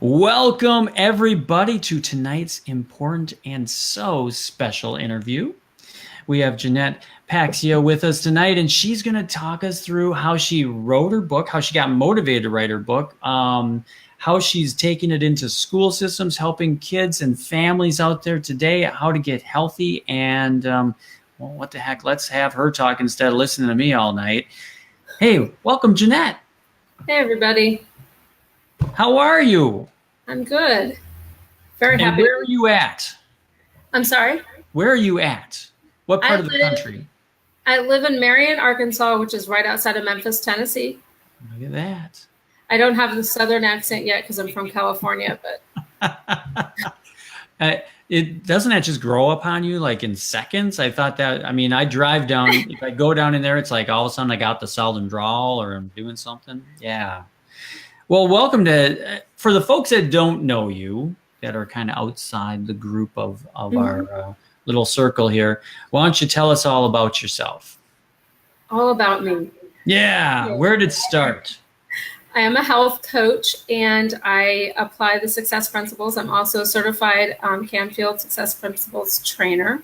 Welcome, everybody, to tonight's important and so special interview. We have Jeannette Paxia with us tonight, and she's going to talk us through how she wrote her book, how she got motivated to write her book, how she's taking it into school systems, helping kids and families out there today, how to get healthy, and well, what the heck? Let's have her talk instead of listening to me all night. Hey, welcome, Jeannette. Hey, everybody. How are you? I'm good. Very happy. And where are you at? I'm sorry? Where are you at? What part of the country? I live in Marion, Arkansas, which is right outside of Memphis, Tennessee. Look at that. I don't have the Southern accent yet because I'm from California, but it doesn't that just grow upon you like in seconds? I thought that, I mean, I drive down, if I go down in there, it's like all of a sudden I got the Southern drawl or I'm doing something. Yeah. Well, welcome to, for the folks that don't know you, that are kind of outside the group of our little circle here, why don't you tell us all about yourself? All about me. Yeah. Where did it start? I am a health coach and I apply the success principles. I'm also a certified Canfield Success Principles trainer.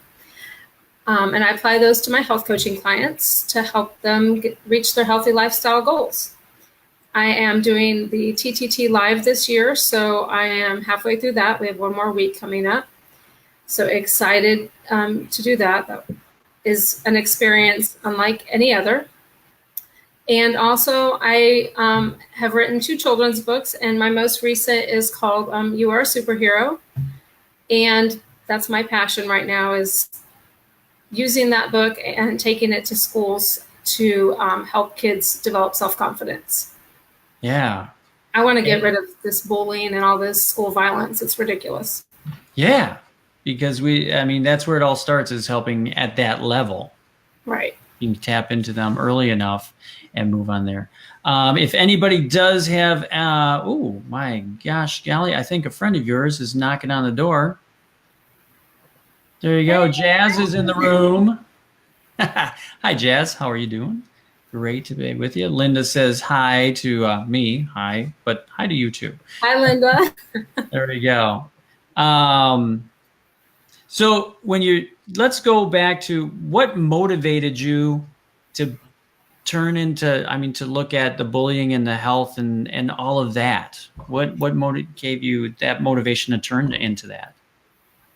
And I apply those to my health coaching clients to help them reach their healthy lifestyle goals. I am doing the TTT Live this year, so I am halfway through that. We have one more week coming up. So excited to do that. That is an experience unlike any other. And also I have written 2 children's books, and my most recent is called You Are a Superhero. And that's my passion right now, is using that book and taking it to schools to help kids develop self-confidence. Yeah. I want to get rid of this bullying and all this school violence. It's ridiculous. Yeah. Because that's where it all starts, is helping at that level. Right. You can tap into them early enough and move on there. If anybody does have, oh my gosh, golly, I think a friend of yours is knocking on the door. There you go. Jazz is in the room. Hi, Jazz. How are you doing? Great to be with you. Linda says hi to me. Hi, but hi to you too. Hi, Linda. There we go. So let's go back to what motivated you to turn into, to look at the bullying and the health and all of that. What gave you that motivation to turn into that?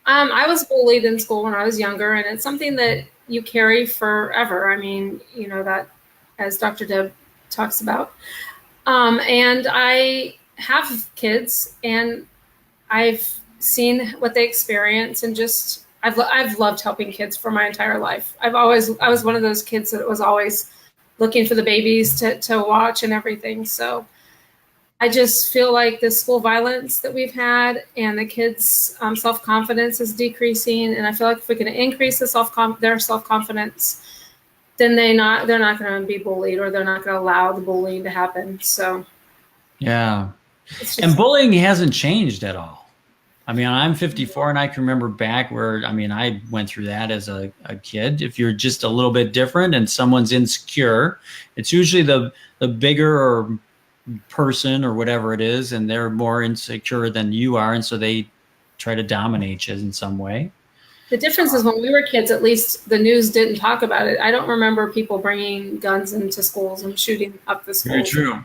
I was bullied in school when I was younger, and it's something that you carry forever. That, as Dr. Deb talks about. And I have kids, and I've seen what they experience, and just I've loved helping kids for my entire life. I was one of those kids that was always looking for the babies to watch and everything. So I just feel like the school violence that we've had and the kids' self-confidence is decreasing, and I feel like if we can increase their self-confidence, then they're not going to be bullied, or they're not going to allow the bullying to happen. So yeah, and bullying hasn't changed at all. I'm 54, and I can remember back where, I went through that as a kid. If you're just a little bit different and someone's insecure, it's usually the bigger or person or whatever it is, and they're more insecure than you are, and so they try to dominate you in some way. The difference is, when we were kids, at least the news didn't talk about it. I don't remember people bringing guns into schools and shooting up the schools. Very true.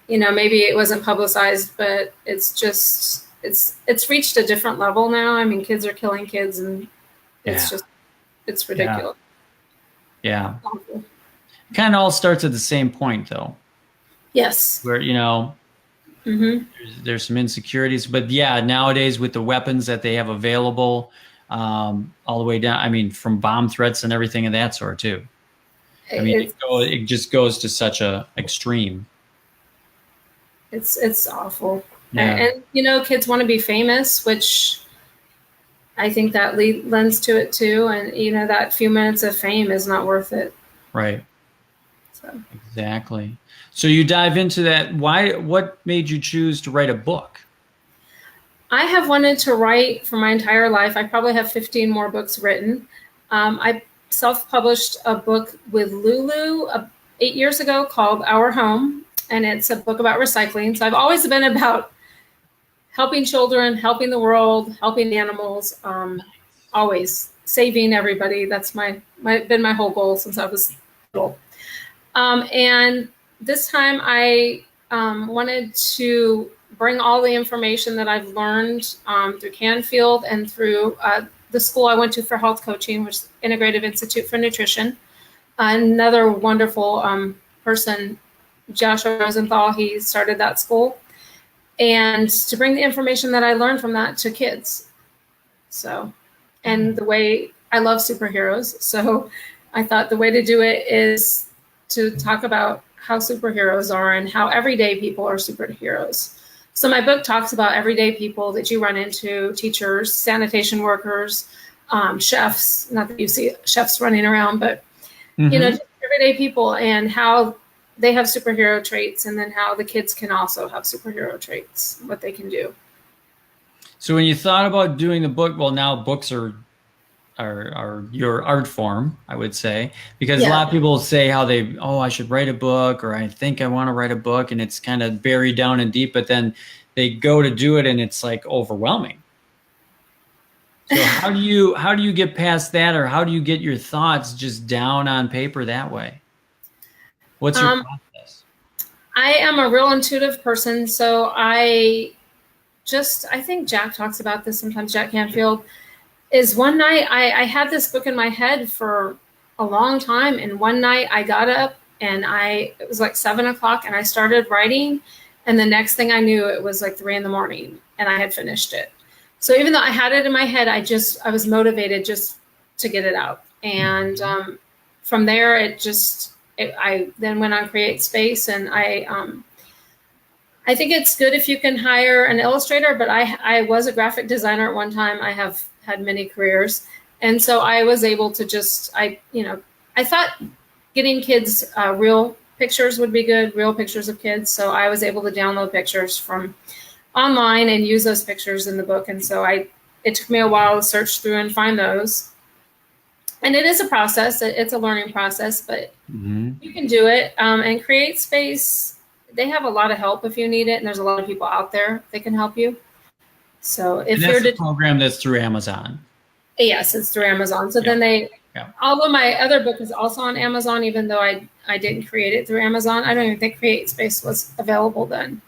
Maybe it wasn't publicized, but it's just, it's reached a different level now. Kids are killing kids, and it's ridiculous. Yeah. It kind of all starts at the same point, though. Yes. Where, there's some insecurities, but yeah, nowadays with the weapons that they have available, all the way down, from bomb threats and everything of that sort too. It just goes to such a extreme. It's awful. Yeah. And kids want to be famous, which I think that lends to it too. And that few minutes of fame is not worth it. Right. So. Exactly. So you dive into that. What made you choose to write a book? I have wanted to write for my entire life. I probably have 15 more books written. I self-published a book with Lulu 8 years ago called Our Home. and it's a book about recycling. So I've always been about helping children, helping the world, helping animals, always saving everybody. That's been my whole goal since I was little. And this time I wanted to bring all the information that I've learned through Canfield and through the school I went to for health coaching, which is Integrative Institute for Nutrition. Another wonderful person, Joshua Rosenthal, he started that school. And to bring the information that I learned from that to kids. So, and the way I love superheroes. So I thought the way to do it is to talk about how superheroes are and how everyday people are superheroes. So my book talks about everyday people that you run into, teachers, sanitation workers, chefs, not that you see chefs running around, but you know, just everyday people, and how they have superhero traits, and then how the kids can also have superhero traits, what they can do. So when you thought about doing the book, well, now books are your art form, I would say, because a lot of people say how I should write a book, or I think I want to write a book, and it's kind of buried down and deep, but then they go to do it and it's like overwhelming. So how do you get past that, or how do you get your thoughts just down on paper that way? What's your process? I am a real intuitive person, so I think Jack talks about this sometimes, Jack Canfield, is one night I had this book in my head for a long time, and one night I got up and it was like 7 o'clock and I started writing, and the next thing I knew it was like 3 in.the.morning and I had finished it. So even though I had it in my head, I was motivated just to get it out. And from there, I then went on Create Space, and I think it's good if you can hire an illustrator, but I was a graphic designer at one time. I have had many careers. And so I was able to I thought getting kids real pictures would be good, real pictures of kids. So I was able to download pictures from online and use those pictures in the book. And so it took me a while to search through and find those. And it is a process. It's a learning process, but you can do it. And Create Space, they have a lot of help if you need it. And there's a lot of people out there that can help you. So if you're the program that's through Amazon. Yes, it's through Amazon. So then although my other book is also on Amazon, even though I didn't create it through Amazon, I don't even think Create Space was available then.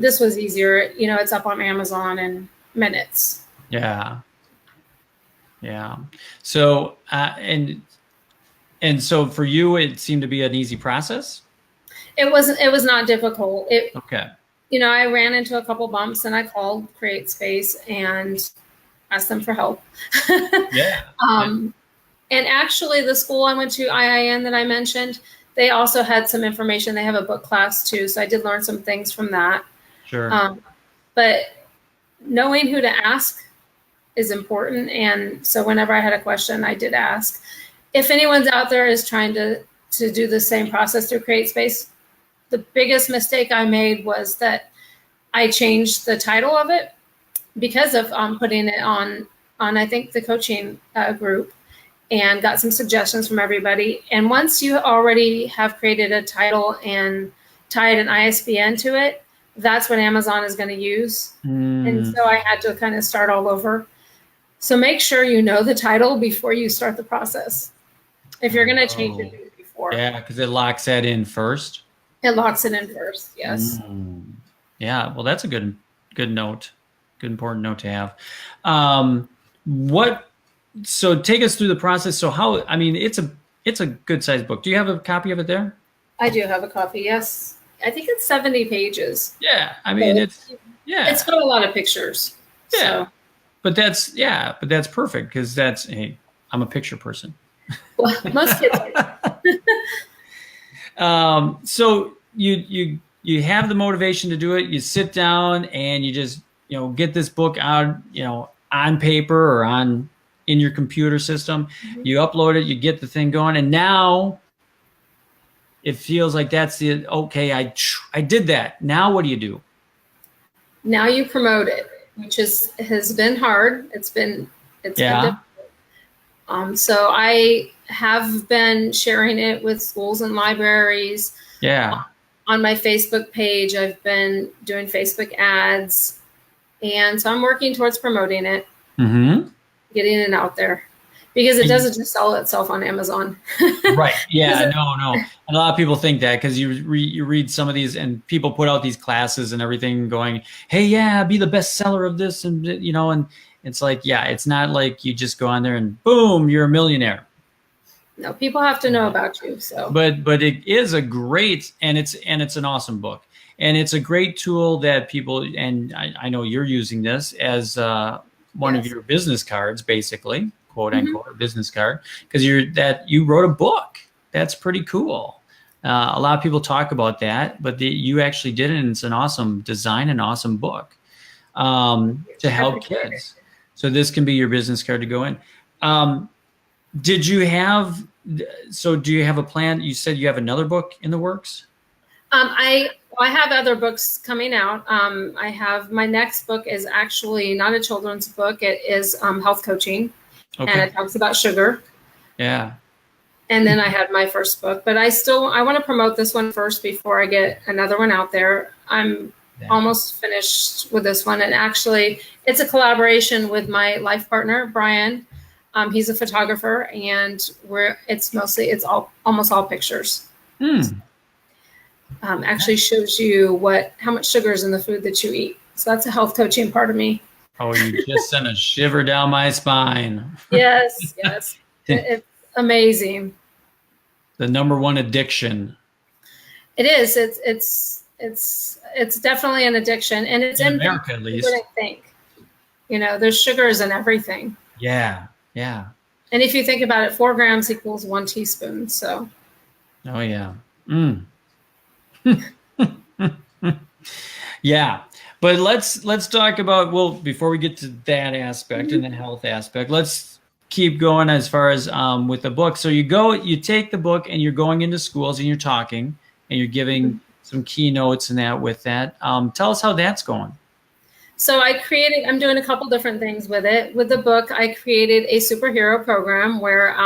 This was easier. It's up on Amazon in minutes. Yeah. Yeah. So, and so for you, it seemed to be an easy process? It was not difficult. Okay. I ran into a couple bumps, and I called Create Space and asked them for help. Yeah. And actually the school I went to, IIN, that I mentioned, they also had some information. They have a book class too. So I did learn some things from that. Sure. But knowing who to ask is important. And so whenever I had a question, I did ask. If anyone's out there is trying to do the same process through Create Space, the biggest mistake I made was that I changed the title of it because of putting it on I think the coaching group, and got some suggestions from everybody. And once you already have created a title and tied an ISBN to it, that's what Amazon is going to use. And so I had to kind of start all over. So make sure you know the title before you start the process. If you're going to change it, do it before. Yeah, because it locks that in first. It locks it in first, yes. Yeah, well, that's a good note, good important note to have. So take us through the process. So it's a good sized book. Do you have a copy of it there? I do have a copy, yes. I think it's 70 pages. Yeah, it's got a lot of pictures. Yeah, so. but that's perfect, because I'm a picture person. Well, most kids are. So you have the motivation to do it. You sit down and you just get this book out on paper or in your computer system. You upload it, you get the thing going, and now it feels like that's it. Okay, I did that. Now what do you do? Now you promote it, which has been hard. It's been difficult. So I have been sharing it with schools and libraries. Yeah. On my Facebook page, I've been doing Facebook ads. And so I'm working towards promoting it, getting it out there, because it doesn't just sell itself on Amazon. Right. Yeah. No. And a lot of people think that because you read some of these and people put out these classes and everything going, hey, yeah, be the best seller of this. And, and it's like, yeah, it's not like you just go on there and boom, you're a millionaire. No, people have to know about you. So, but it is a great, and it's an awesome book. And it's a great tool that people, and I know you're using this as one of your business cards, basically, quote unquote, a business card, because you wrote a book. That's pretty cool. A lot of people talk about that, but you actually did it, and it's an awesome design, an awesome book to help kids. So this can be your business card to go in. Do you have a plan? You said you have another book in the works? I have other books coming out. I have my next book is actually not a children's book. It is health coaching, and it talks about sugar. Yeah. And then I had my first book, but I want to promote this one first before I get another one out there. I'm almost finished with this one, and actually, it's a collaboration with my life partner, Brian. He's a photographer, and it's almost all pictures. Actually shows you how much sugar is in the food that you eat. So that's a health coaching part of me. Oh, you just sent a shiver down my spine. Yes. It's amazing. The number one addiction. It is. It's definitely an addiction, and it's in America, at least. You wouldn't think. There's sugars in everything. Yeah. And if you think about it, 4 grams equals 1 teaspoon. So. Oh yeah. Yeah, but let's talk about, before we get to that aspect and the health aspect, let's keep going as far as with the book. So you take the book and you're going into schools and you're talking and you're giving some keynotes and that with that. Tell us how that's going. So I'm doing a couple different things with it. With the book, I created a superhero program where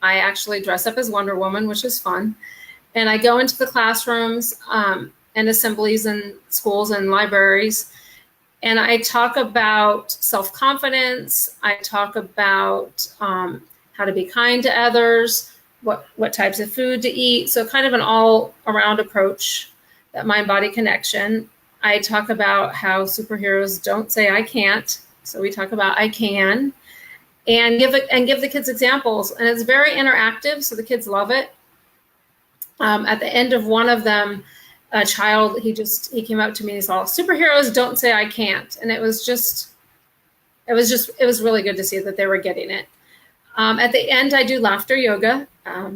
I actually dress up as Wonder Woman, which is fun. And I go into the classrooms and assemblies and schools and libraries, and I talk about self-confidence. I talk about how to be kind to others, what types of food to eat. So kind of an all-around approach, that mind-body connection. I talk about how superheroes don't say I can't. So we talk about I can, and give the kids examples. And it's very interactive, so the kids love it. At the end of one of them, a child, he came up to me and said, superheroes don't say I can't. And it was really good to see that they were getting it. At the end, I do laughter yoga. I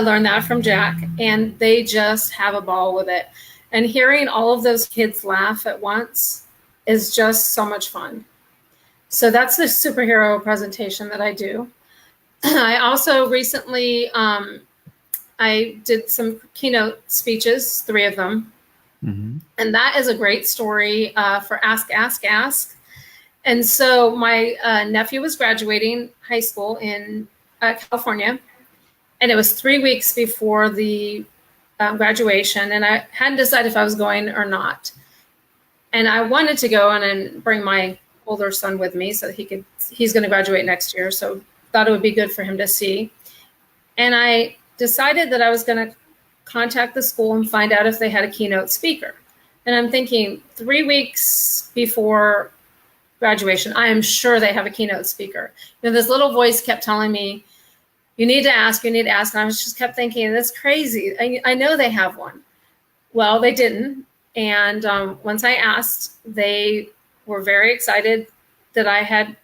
learned that from Jack, and they just have a ball with it. And hearing all of those kids laugh at once is just so much fun. So that's the superhero presentation that I do. I also recently, I did some keynote speeches, 3 of them. And that is a great story for Ask, Ask, Ask. And so my nephew was graduating high school in California, and it was 3 weeks before the graduation, and I hadn't decided if I was going or not. And I wanted to go and bring my older son with me so that he's going to graduate next year. So thought it would be good for him to see. And I decided that I was going to contact the school and find out if they had a keynote speaker. And I'm thinking 3 weeks before graduation, I am sure they have a keynote speaker. This little voice kept telling me, you need to ask. And I just kept thinking, that's crazy. I know they have one. Well, they didn't. And once I asked, they were very excited that I had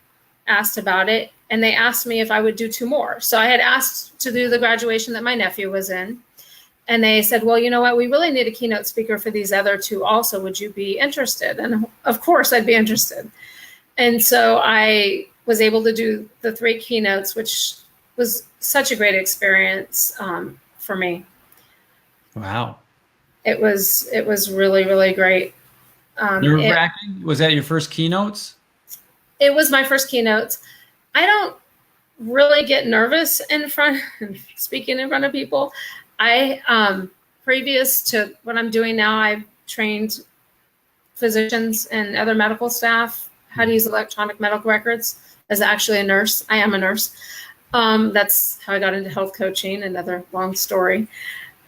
asked about it. And they asked me if I would do 2 more. So I had asked to do the graduation that my nephew was in. And they said, well, you know what? We really need a keynote speaker for these other 2 also. Would you be interested? And of course, I'd be interested. And so I was able to do the 3 keynotes, which was such a great experience for me. Wow. It was really, really great. Was that your first keynotes? It was my first keynotes. I don't really get nervous speaking in front of people. I previous to what I'm doing now, I've trained physicians and other medical staff how to use electronic medical records. As actually a nurse, I am a nurse. That's how I got into health coaching, another long story.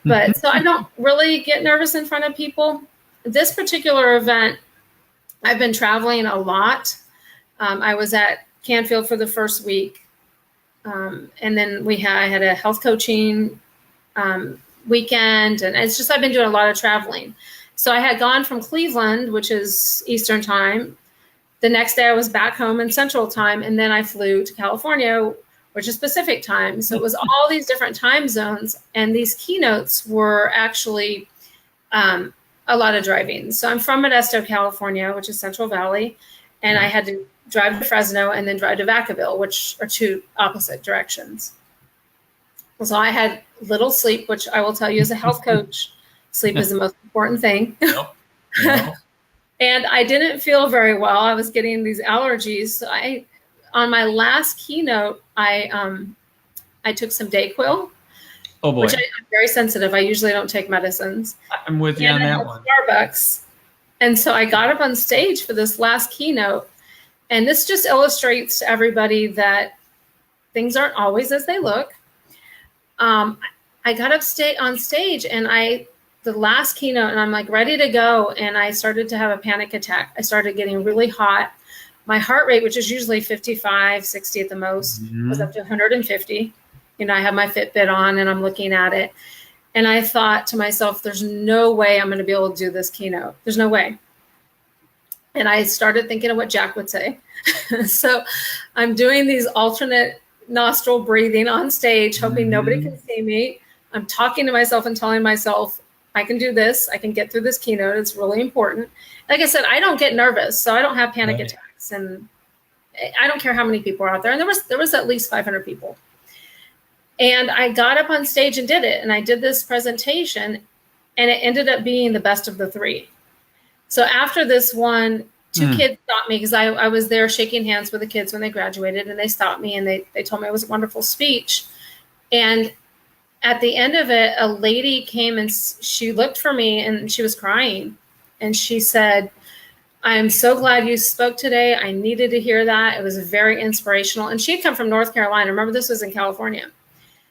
But so I don't really get nervous in front of people. This particular event, I've been traveling a lot. I was at Canfield for the first week. And then I had a health coaching weekend. And it's just, I've been doing a lot of traveling. So I had gone from Cleveland, which is Eastern time. The next day I was back home in Central time. And then I flew to California, which is Pacific time. So it was all these different time zones. And these keynotes were actually a lot of driving. So I'm from Modesto, California, which is Central Valley. And I had to drive to Fresno and then drive to Vacaville, which are two opposite directions. So I had little sleep, which I will tell you as a health coach, sleep is the most important thing. Yep. Yep. And I didn't feel very well. I was getting these allergies. So on my last keynote, I took some Dayquil. Oh boy. Which I'm very sensitive. I usually don't take medicines. I'm with you on that one. Starbucks. And so I got up on stage for this last keynote. And this just illustrates to everybody that things aren't always as they look. I got up on stage and the last keynote, and I'm like ready to go. And I started to have a panic attack. I started getting really hot. My heart rate, which is usually 55, 60 at the most, was up to 150. I have my Fitbit on and I'm looking at it. And I thought to myself, there's no way I'm going to be able to do this keynote. There's no way. And I started thinking of what Jack would say. So I'm doing these alternate nostril breathing on stage, hoping nobody can see me. I'm talking to myself and telling myself, I can do this. I can get through this keynote. It's really important. Like I said, I don't get nervous, so I don't have panic attacks. And I don't care how many people are out there. And there was at least 500 people. And I got up on stage and did it. And I did this presentation, and it ended up being the best of the three. So after this one, two kids stopped me because I was there shaking hands with the kids when they graduated, and they stopped me and they told me it was a wonderful speech. And at the end of it, a lady came and she looked for me and she was crying. And she said, I'm so glad you spoke today. I needed to hear that. It was very inspirational. And she had come from North Carolina. Remember, this was in California.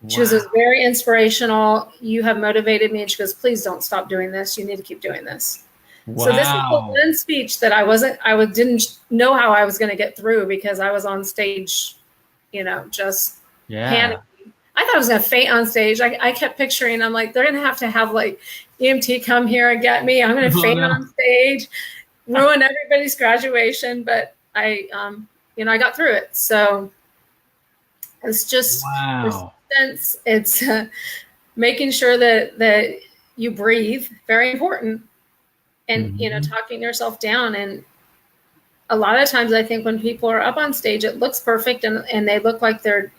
Wow. She was very inspirational. You have motivated me. And she goes, please don't stop doing this. You need to keep doing this. Wow. So this was the one speech that I didn't know how I was going to get through because I was on stage, just panicking. I thought I was going to faint on stage. I kept picturing, I'm like, they're going to have like EMT come here and get me. I'm going to faint on stage, ruin everybody's graduation. But I got through it. So it's just persistence. It's making sure that you breathe, very important. And, talking yourself down. And a lot of times I think when people are up on stage, it looks perfect and they look like they're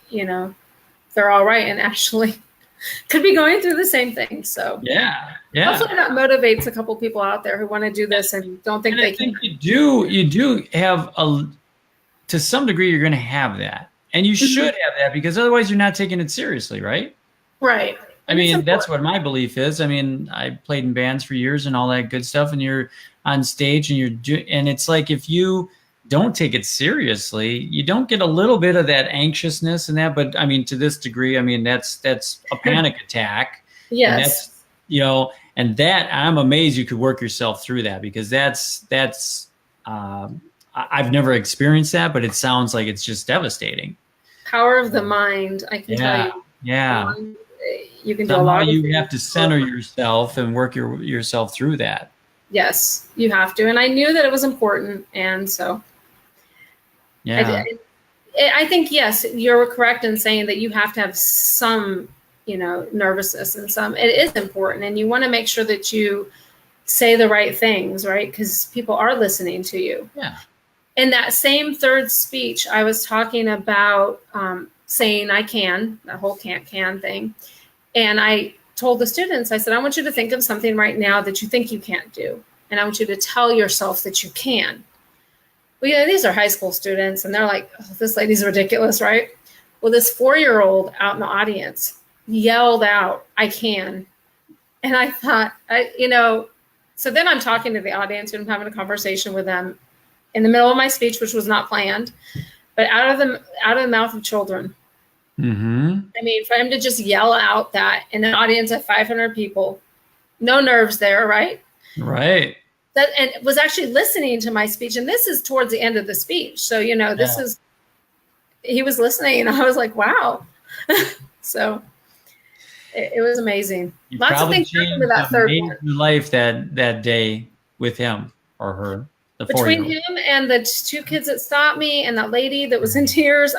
all right. And actually could be going through the same thing. So yeah. Hopefully that motivates a couple people out there who want to do this and don't think they can. You do have to some degree, you're going to have that. And you should have that because otherwise you're not taking it seriously, right? Right. I mean, that's what my belief is. I mean, I played in bands for years and all that good stuff, and you're on stage and and it's like if you don't take it seriously, you don't get a little bit of that anxiousness and that. But I mean, to this degree, I mean, that's a panic attack. Yes. And and that I'm amazed you could work yourself through that because that's I've never experienced that, but it sounds like it's just devastating. Power of the mind, I can tell you. Yeah. You can do a lot of you have to center yourself and work yourself through that. Yes, you have to. And I knew that it was important. And so I think, yes, you're correct in saying that you have to have some, nervousness and it is important. And you want to make sure that you say the right things, right? Because people are listening to you. Yeah. In that same third speech, I was talking about saying I can, that whole can't can thing. And I told the students, I said, I want you to think of something right now that you think you can't do. And I want you to tell yourself that you can. Well, these are high school students, and they're like, oh, this lady's ridiculous, right? Well, this 4-year-old out in the audience yelled out, I can. And I thought, so then I'm talking to the audience and I'm having a conversation with them in the middle of my speech, which was not planned, but out of the mouth of children. Mm-hmm. I mean, for him to just yell out that in an audience of 500 people, no nerves there, right? Right. And was actually listening to my speech. And this is towards the end of the speech. So, he was listening and I was like, wow. So it was amazing. You Lots of things happened with that third one. Life that day with him or her. Between him and the two kids that stopped me and that lady that was in tears,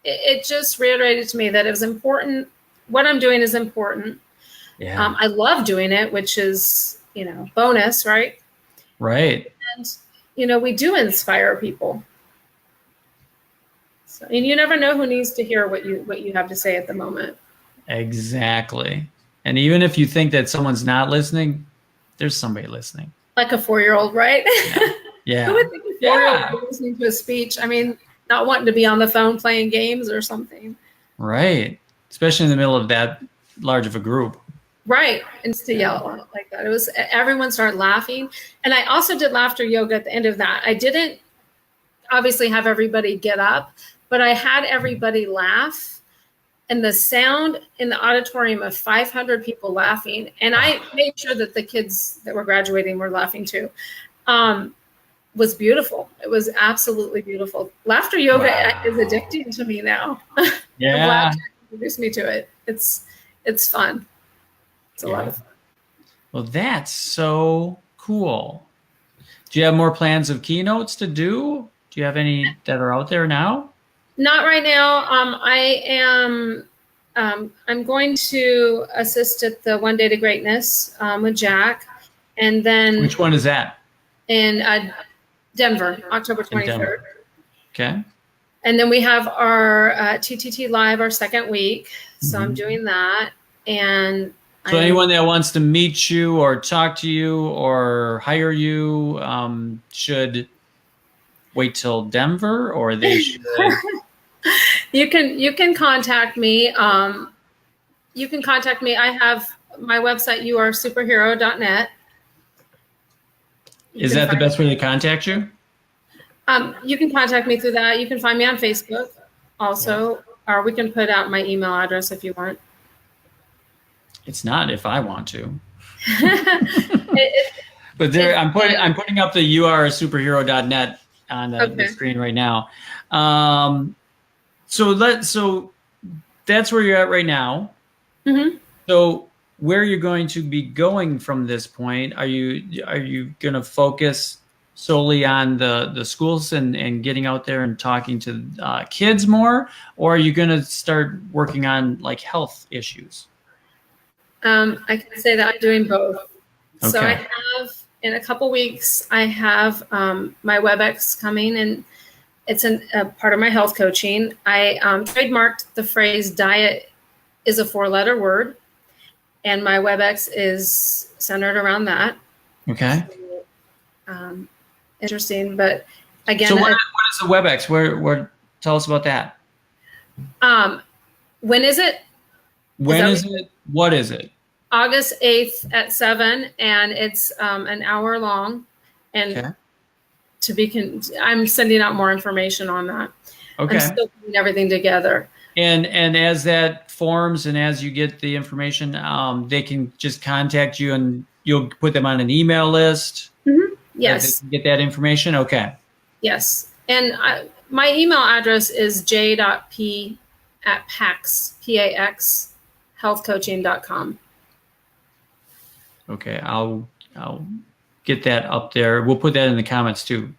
it just reiterated to me that it was important. What I'm doing is important. Yeah. I love doing it, which is, bonus, right? Right. And, we do inspire people. So, and you never know who needs to hear what you have to say at the moment. Exactly. And even if you think that someone's not listening, there's somebody listening. Like a 4-year-old, right? Yeah. Who would think a 4-year-old would be listening to a speech? I mean, not wanting to be on the phone playing games or something. Right. Especially in the middle of that large of a group. Right. And to yell like that. Everyone started laughing. And I also did laughter yoga at the end of that. I didn't obviously have everybody get up, but I had everybody laugh. And the sound in the auditorium of 500 people laughing, and I made sure that the kids that were graduating were laughing too, was beautiful. It was absolutely beautiful. Laughter yoga is addicting to me now. Yeah. I'm glad you introduced me to it. It's fun. It's a lot of fun. Well, that's so cool. Do you have more plans of keynotes to do? Do you have any that are out there now? Not right now. I'm going to assist at the One Day to Greatness with Jack. And then which one is that? In Denver, October 23rd. Okay. And then we have our TTT Live our second week. So I'm doing that. And so anyone that wants to meet you or talk to you or hire you should wait till Denver, or they should... You can contact me. You can contact me. I have my website, youaresuperhero.net. Is that the best way to contact you? You can contact me through that. You can find me on Facebook also, or we can put out my email address if you want. It's not if I want to. But there, I'm putting up the youaresuperhero.net on the screen right now. So that's where you're at right now. Mm-hmm. So where you're going to be going from this point, are you going to focus solely on the schools and getting out there and talking to kids more, or are you going to start working on like health issues? I can say that I'm doing both. Okay. So I have, in a couple weeks, I have my WebEx coming, and it's a part of my health coaching. I trademarked the phrase diet is a 4-letter word, and my WebEx is centered around that. Okay. So, interesting, but again. So what is the WebEx? Where tell us about that. When is it? When is it? What is it? August 8th at 7, and it's an hour long. And I'm sending out more information on that. Okay. I'm still putting everything together. And as that forms and as you get the information, they can just contact you and you'll put them on an email list. Mm-hmm. Yes. They can get that information. Okay. Yes. And my email address is j.p@pax, P-A-X, healthcoaching.com. Okay. I'll get that up there. We'll put that in the comments too.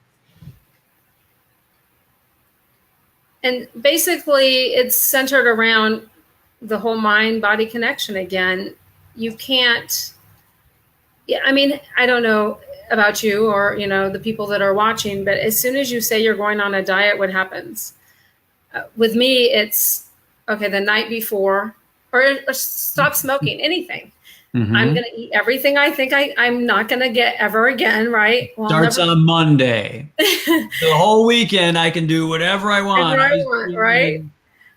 And basically it's centered around the whole mind-body connection again. You can't, I mean, I don't know about you or, the people that are watching, but as soon as you say you're going on a diet, what happens? With me, it's, the night before, or stop smoking, anything. Mm-hmm. I'm going to eat everything I think I'm not going to get ever again, right? Well, starts on Monday. The whole weekend I can do whatever I want. Whatever I want, right?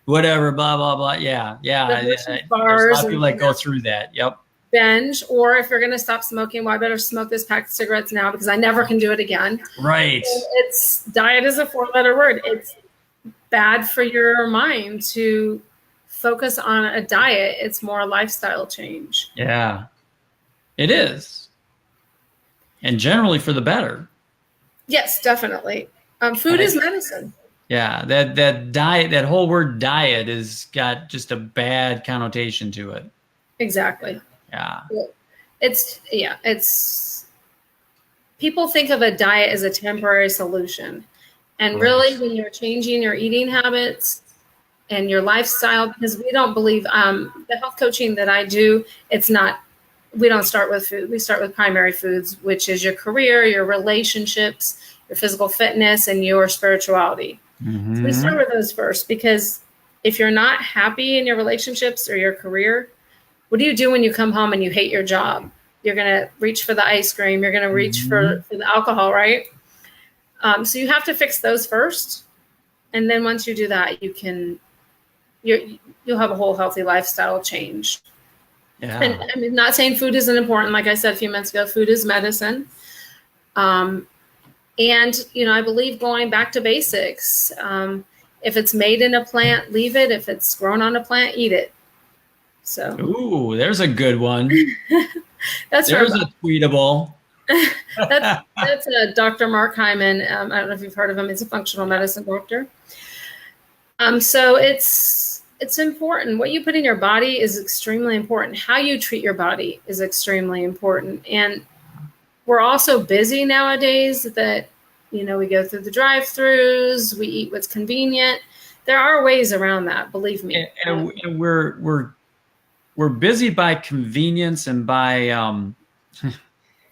whatever, blah, blah, blah. Yeah. The Yeah. Hershey's There's a bars lot of and people that go through that. Yep. binge, or if you're going to stop smoking, well, I better smoke this pack of cigarettes now because I never can do it again. Right. So it's diet is a 4-letter word. It's bad for your mind to focus on a diet. It's more a lifestyle change. Yeah, it is. And generally for the better. Yes, definitely. Food is medicine. Yeah, that diet, that whole word diet has got just a bad connotation to it. Exactly. Yeah. It's people think of a diet as a temporary solution. And Right. really, when you're changing your eating habits and your lifestyle, because we don't believe the health coaching that I do, we don't start with food. We start with primary foods, which is your career, your relationships, your physical fitness, and your spirituality. Mm-hmm. So we start with those first, because if you're not happy in your relationships or your career, what do you do when you come home and you hate your job? You're going to reach for the ice cream. You're going to reach for the alcohol, right? So you have to fix those first. And then once you do that, you'll have a whole healthy lifestyle change. Yeah. And I'm not saying food isn't important. Like I said a few minutes ago, food is medicine. And, I believe going back to basics. If it's made in a plant, leave it. If it's grown on a plant, eat it. So. Ooh, there's a good one. There's a tweetable. That's Dr. Mark Hyman. I don't know if you've heard of him. He's a functional medicine doctor. So it's important. What you put in your body is extremely important. How you treat your body is extremely important. And we're all so busy nowadays that, we go through the drive-thrus, we eat what's convenient. There are ways around that, believe me. And we're busy by convenience and by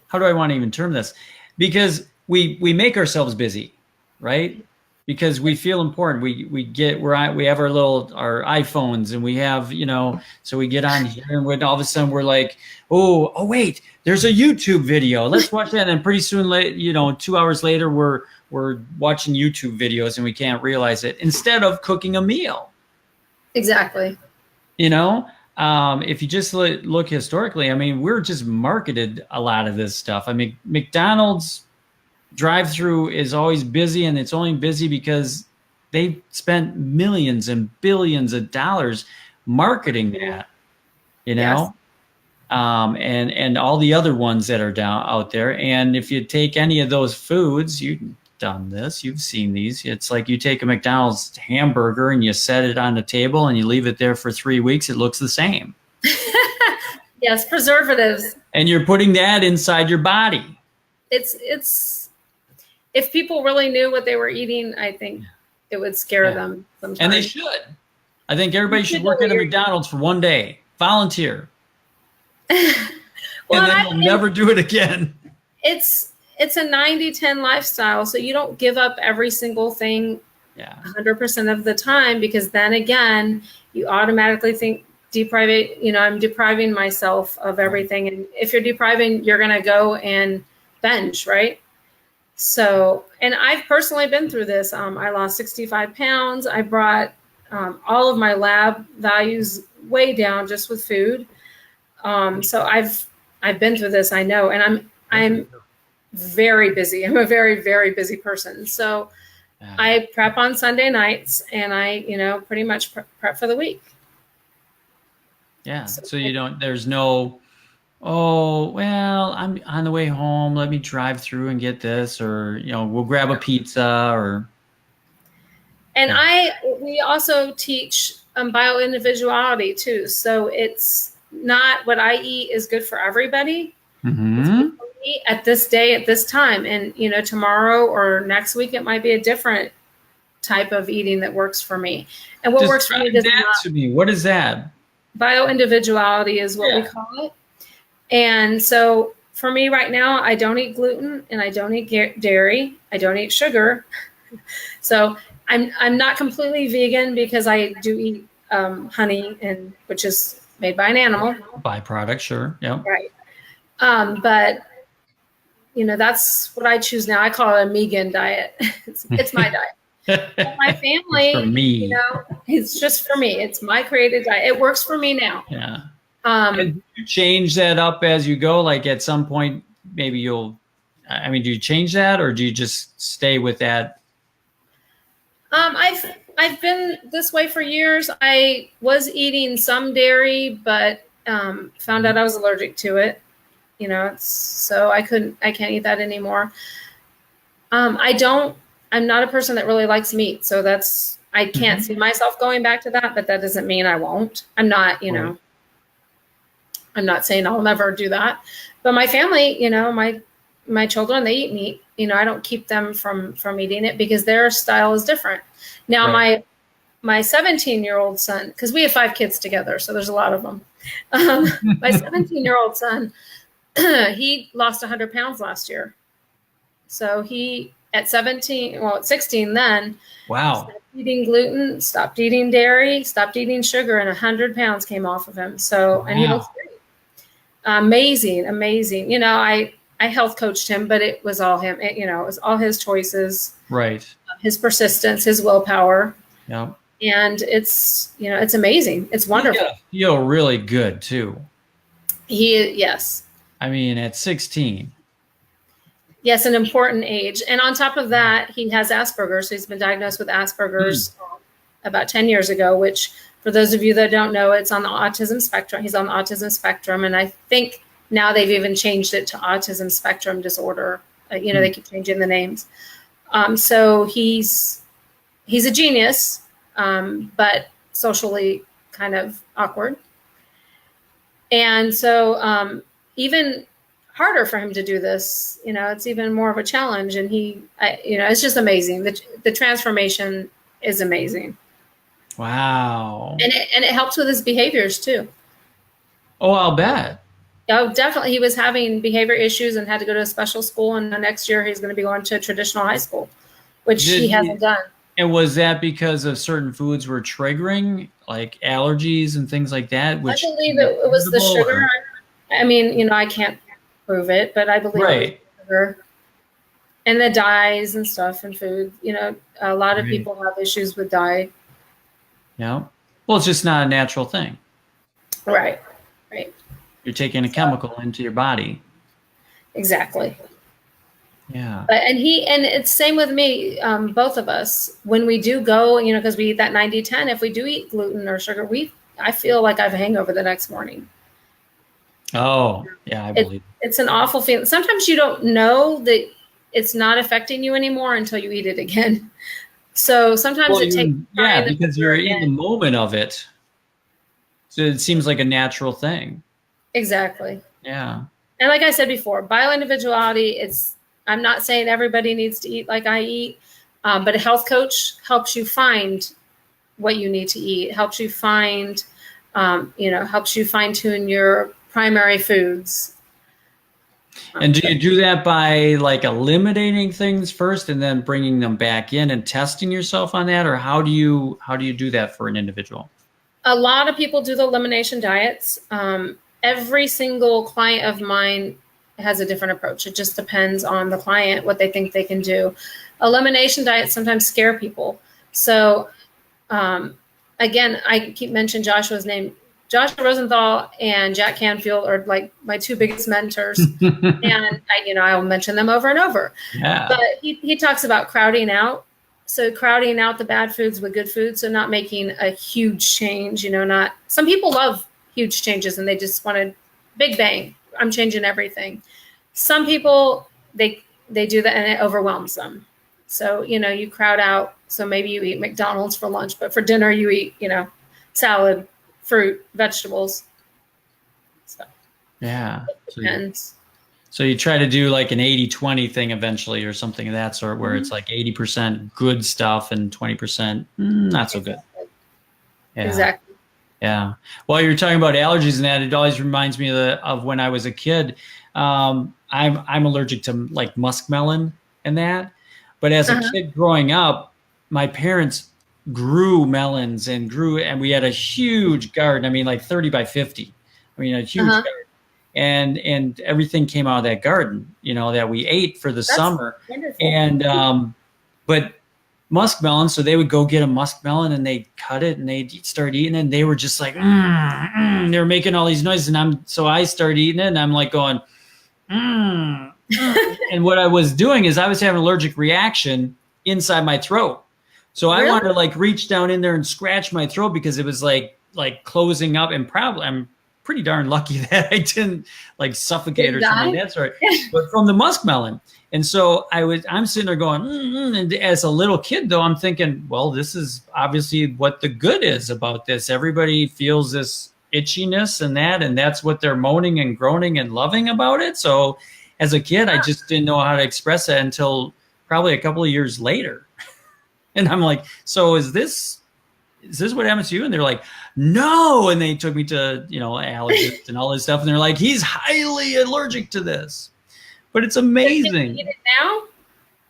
how do I want to even term this? Because we make ourselves busy, right? Because we feel important. We have our iPhones, and we have, so we get on here, and all of a sudden we're like, oh wait, there's a YouTube video. Let's watch that. And pretty soon, 2 hours later, we're watching YouTube videos, and we can't realize it, instead of cooking a meal. Exactly. If you just look historically, we're just marketed a lot of this stuff. McDonald's drive-through is always busy, and it's only busy because they spent millions and billions of dollars marketing that, Yes. And all the other ones that are out there. And if you take any of those foods, you've done this, you've seen these. It's like you take a McDonald's hamburger and you set it on the table and you leave it there for 3 weeks. It looks the same. Yes, preservatives. And you're putting that inside your body. It's if people really knew what they were eating, I think it would scare them sometimes. And they should. I think everybody should work at a McDonald's for one day. Volunteer. And then we'll never do it again. It's a 90-10 lifestyle. So you don't give up every single thing 100% of the time, because then again, you automatically think I'm depriving myself of everything. And if you're depriving, you're going to go and binge, right? So, and I've personally been through this. I lost 65 pounds. I brought all of my lab values way down just with food. So I've been through this, I know, and I'm very busy. I'm a very, very busy person. So I prep on Sunday nights, and I, pretty much prep for the week. Yeah. So there's no, oh, well, I'm on the way home, let me drive through and get this, or, we'll grab a pizza, or. And we also teach bio-individuality too. So it's not what I eat is good for everybody. Mm-hmm. It's good for me at this day, at this time. And, tomorrow or next week, it might be a different type of eating that works for me. And what works for me does not. To me, what is that? Bio-individuality is what we call it. And so for me right now, I don't eat gluten, and I don't eat dairy. I don't eat sugar. So I'm not completely vegan, because I do eat honey, which is made by an animal. Byproduct, sure. Yep. Right. But that's what I choose now. I call it a vegan diet. It's my diet. My family, For me. it's just for me. It's my created diet. It works for me now. Yeah. Um, And do you change that up as you go? Like at some point, maybe do you change that or do you just stay with that? I've been this way for years. I was eating some dairy, but found out I was allergic to it. So I can't eat that anymore. I'm not a person that really likes meat, so I can't see myself going back to that, but that doesn't mean I won't. I'm not, Right. I'm not saying I'll never do that, but my family, my children, they eat meat. I don't keep them from eating it because their style is different. Now, Right. my 17-year-old son, because we have 5 kids together, so there's a lot of them. My 17-year-old son, he lost 100 pounds last year. So he, at 16 then, Wow. stopped eating gluten, stopped eating dairy, stopped eating sugar, and 100 pounds came off of him. So, and he looks great. Amazing. I health coached him, but it was all him. It was all his choices, Right. his persistence, his willpower. Yeah. And it's amazing. It's wonderful. You feel really good too. Yes. I mean, at 16. Yes, an important age. And on top of that, he has Asperger's. So he's been diagnosed with Asperger's about 10 years ago, which for those of you that don't know, it's on the autism spectrum. He's on the autism spectrum. And I think now they've even changed it to autism spectrum disorder. They keep changing the names. So he's a genius, but socially kind of awkward. And so even harder for him to do this, it's even more of a challenge. And it's just amazing. The transformation is amazing. Wow. And it helps with his behaviors too. Oh, I'll bet. Oh, definitely. He was having behavior issues and had to go to a special school. And the next year he's going to be going to a traditional high school, which he hasn't done. And was that because of certain foods were triggering, like allergies and things like that? I believe it was the sugar. I mean, I can't prove it, but I believe it was the sugar. And the dyes and stuff in food. A lot of people have issues with dye. Yeah. Well, it's just not a natural thing. Right. You're taking a chemical into your body. Exactly. Yeah. And it's same with me, both of us. When we do go, because we eat that 90-10, if we do eat gluten or sugar, I feel like I have a hangover the next morning. Oh, yeah, I believe it's an awful feeling. Sometimes you don't know that it's not affecting you anymore until you eat it again. So sometimes it takes time. Because you're in the moment of it. So it seems like a natural thing. Exactly. Yeah. And like I said before, bioindividuality, I'm not saying everybody needs to eat like I eat, but a health coach helps you find what you need to eat, helps you find, helps you fine tune your primary foods. And do you do that by like eliminating things first and then bringing them back in and testing yourself on that? Or how do you do that for an individual? A lot of people do the elimination diets. Every single client of mine has a different approach. It just depends on the client, what they think they can do. Elimination diets sometimes scare people. So again, I keep mentioning Joshua's name. Joshua Rosenthal and Jack Canfield are like my 2 biggest mentors. And I'll mention them over and over. Yeah. But he talks about crowding out. So crowding out the bad foods with good foods. So not making a huge change, some people love huge changes and they just want a big bang. I'm changing everything. Some people, they do that and it overwhelms them. So, you crowd out. So maybe you eat McDonald's for lunch, but for dinner you eat, salad, fruit, vegetables. So, yeah. Depends. So you try to do like an 80-20 thing eventually or something of that sort where it's like 80% good stuff and 20% not so good. Yeah. Exactly. Yeah. While you're talking about allergies and that, it always reminds me of when I was a kid. I'm allergic to like muskmelon and that. But as a kid growing up, my parents grew melons and we had a huge garden. I mean, like 30 by 50. I mean, a huge garden. And everything came out of that garden, that we ate for the summer. Wonderful. And but muskmelon. So they would go get a muskmelon and they'd cut it and they'd start eating it. And they were just like, they were making all these noises. And so I started eating it and I'm like going, and what I was doing is I was having an allergic reaction inside my throat. So I wanted to like reach down in there and scratch my throat because it was like closing up, and probably I'm pretty darn lucky that I didn't like suffocate or something like that sort. But from the muskmelon. And so I'm sitting there going, and as a little kid though, I'm thinking, well, this is obviously what the good is about this. Everybody feels this itchiness and that's what they're moaning and groaning and loving about it. So as a kid, I just didn't know how to express that until probably a couple of years later. And I'm like, so is this what happens to you? And they're like, no. And they took me to, allergists and all this stuff. And they're like, he's highly allergic to this. But it's amazing. Can you eat it now?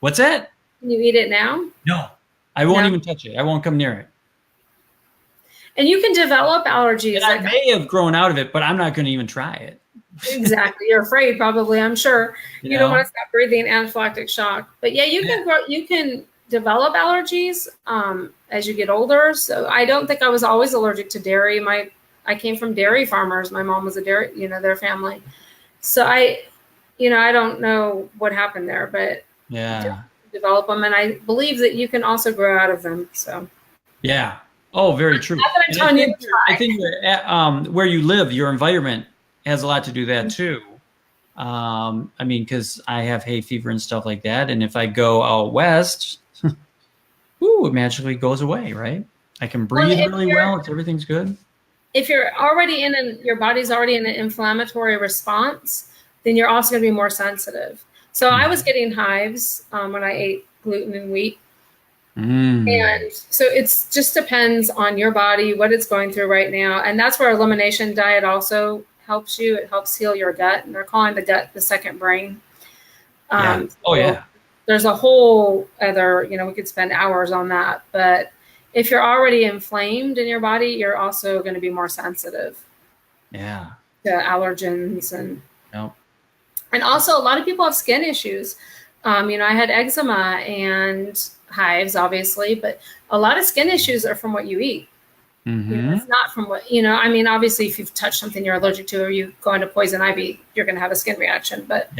What's that? Can you eat it now? No, I won't even touch it. I won't come near it. And you can develop allergies. And I may have grown out of it, but I'm not going to even try it. Exactly. You're afraid probably, I'm sure. You don't want to stop breathing anaphylactic shock. But yeah, you can develop allergies as you get older. So I don't think I was always allergic to dairy. I came from dairy farmers. My mom was a dairy, their family. So I don't know what happened there, but develop them. And I believe that you can also grow out of them. So yeah. Oh, very true. Not that I'm telling you to try. I think where you live, your environment has a lot to do that too. Because I have hay fever and stuff like that. And if I go out west, it magically goes away, right? I can breathe really well. Everything's good. If you're already your body's already in an inflammatory response, then you're also going to be more sensitive. So I was getting hives when I ate gluten and wheat. And so it just depends on your body, what it's going through right now. And that's where elimination diet also helps you. It helps heal your gut. And they're calling the gut the second brain. There's a whole other, we could spend hours on that. But if you're already inflamed in your body, you're also going to be more sensitive to allergens. And also a lot of people have skin issues. I had eczema and hives, obviously, but a lot of skin issues are from what you eat. It's not from what, obviously if you've touched something you're allergic to or you go into poison ivy, you're going to have a skin reaction, but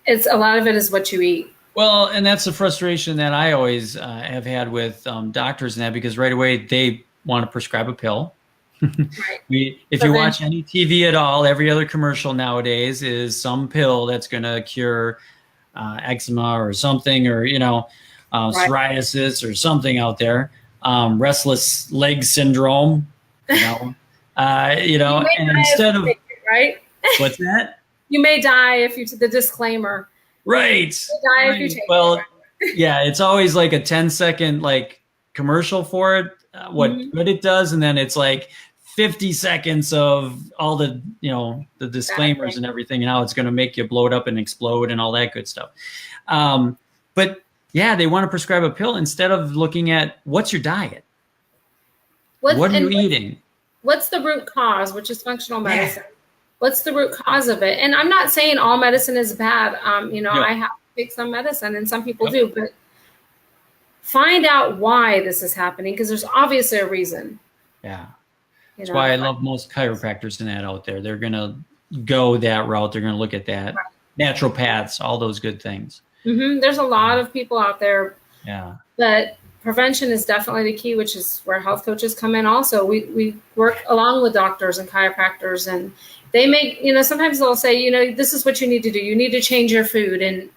it's a lot of it is what you eat. Well, and that's the frustration that I always have had with doctors and that, because right away they want to prescribe a pill. If you watch any TV at all, every other commercial nowadays is some pill that's going to cure eczema or something, or, psoriasis or something out there. Restless leg syndrome, and instead of what's that? You may die if you the disclaimer. Right. Die if you take it. It's always like a 10-second like commercial for it, what good it does, and then it's like 50 seconds of all the the disclaimers and everything, and how it's going to make you blow it up and explode and all that good stuff. But they want to prescribe a pill instead of looking at what's your diet. What are you eating? What's the root cause, which is functional medicine? What's the root cause of it? And I'm not saying all medicine is bad. I have to take some medicine, and some people do, but find out why this is happening, because there's obviously a reason. Yeah. That's why I love most chiropractors and that out there. They're going to go that route. They're going to look at that. Naturopaths, all those good things. There's a lot of people out there. Yeah. But prevention is definitely the key, which is where health coaches come in also. We work along with doctors and chiropractors, and they make, sometimes they'll say, this is what you need to do. You need to change your food. And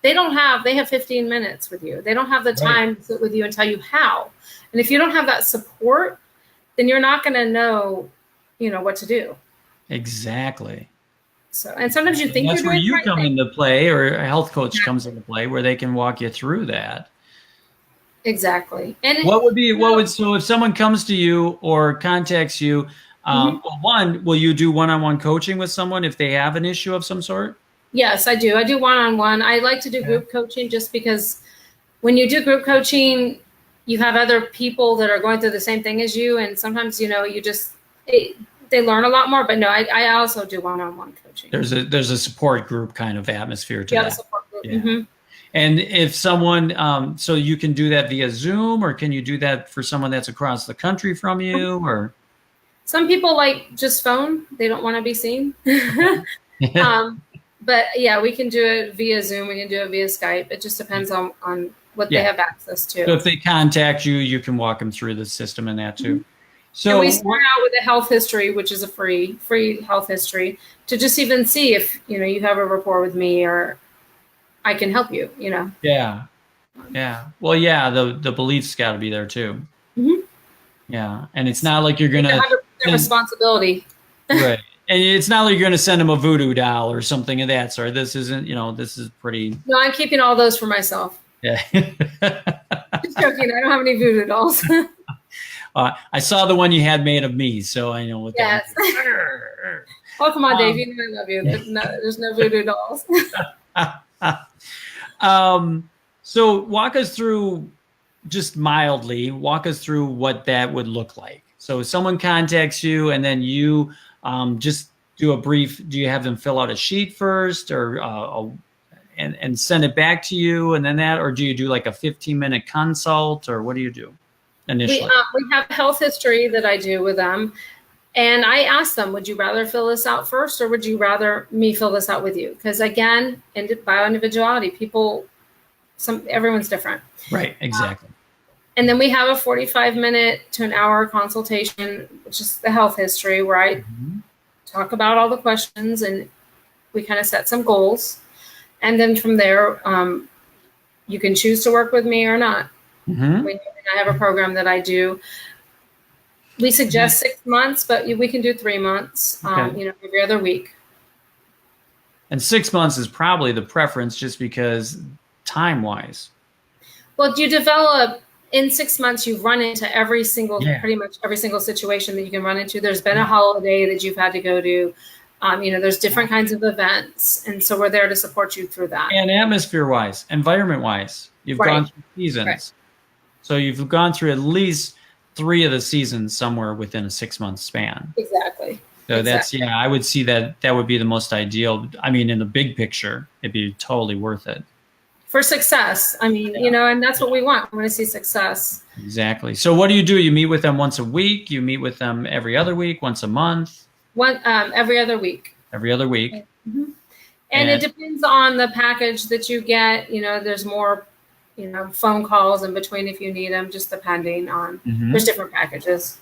they have 15 minutes with you. They don't have the time to sit with you and tell you how. And if you don't have that support, then you're not going to know, what to do. Exactly. So, and sometimes you think that's where you come into play, or a health coach comes into play, where they can walk you through that. Exactly. And so if someone comes to you or contacts you, will you do one-on-one coaching with someone if they have an issue of some sort? Yes, I do. I do one-on-one. I like to do group coaching just because when you do group coaching, you have other people that are going through the same thing as you. And sometimes, they learn a lot more, but no, I also do one-on-one coaching. There's a support group kind of atmosphere to that. Support group. And if someone, so you can do that via Zoom, or can you do that for someone that's across the country from you, or? Some people like just phone. They don't want to be seen. Yeah. But yeah, we can do it via Zoom. We can do it via Skype. It just depends on what they have access to. So if they contact you, you can walk them through the system and that too. So and we start out with a health history, which is a free health history, to just even see if you have a rapport with me or I can help you. Yeah. Well, yeah, the belief's got to be there too. Mm-hmm. Yeah, and it's not like you're gonna 100% responsibility. Right. And it's not like you're going to send them a voodoo doll or something of that sort. This isn't, this is pretty. No, I'm keeping all those for myself. Yeah. Just joking. I don't have any voodoo dolls. I saw the one you had made of me, so I know what that is. Oh, come on, Dave. You know I love you. There's no voodoo dolls. So walk us through, just mildly, walk us through what that would look like. So if someone contacts you and then you just do a brief, do you have them fill out a sheet first or and send it back to you and then that, or do you do like a 15-minute consult, or what do you do initially? We have health history that I do with them. And I ask them, would you rather fill this out first, or would you rather me fill this out with you? Because again, by individuality, everyone's different. Right, exactly. And then we have a 45-minute to an hour consultation, which is the health history, where I talk about all the questions and we kind of set some goals. And then from there, you can choose to work with me or not. I have a program that I do. We suggest 6 months, but we can do 3 months, every other week. And 6 months is probably the preference, just because time-wise. Well, you develop in 6 months. You run into pretty much every single situation that you can run into. There's been a holiday that you've had to go to. There's different kinds of events, and so we're there to support you through that. And atmosphere-wise, environment-wise, you've gone through seasons, so you've gone through at least 3 of the seasons somewhere within a 6 month span. Exactly. So that's, I would see that would be the most ideal. I mean, in the big picture, it'd be totally worth it. For success. I mean, and that's what we want. We want to see success. Exactly. So what do? You meet with them once a week? You meet with them every other week, once a month? Every other week. Every other week. Mm-hmm. And it depends on the package that you get. There's more, phone calls in between if you need them, just depending on, there's different packages.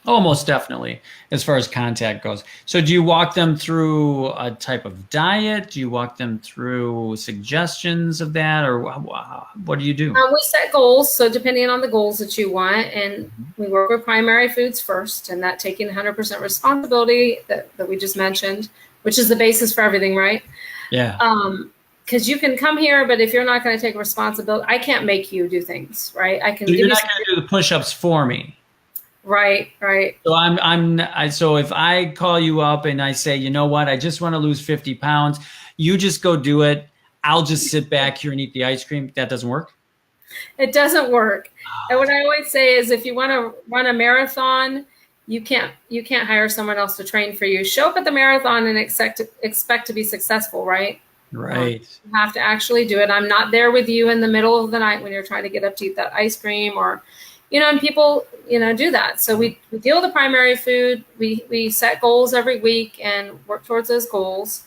Oh, most definitely, as far as contact goes. So do you walk them through a type of diet? Do you walk them through suggestions of that, or what do you do? We set goals. So depending on the goals that you want, and we work with primary foods first, and that taking 100% responsibility that we just mentioned, which is the basis for everything, right? Yeah. Because you can come here, but if you're not going to take responsibility, I can't make you do things, right? I can. So you're not going to do the push-ups for me. Right. So so if I call you up and I say, you know what, I just want to lose 50 pounds, you just go do it. I'll just sit back here and eat the ice cream. That doesn't work? It doesn't work. And what I always say is, if you want to run a marathon, you can't hire someone else to train for you. Show up at the marathon and expect to be successful, right? Right. You have to actually do it. I'm not there with you in the middle of the night when you're trying to get up to eat that ice cream, or and people, do that. So we deal with the primary food. We set goals every week and work towards those goals.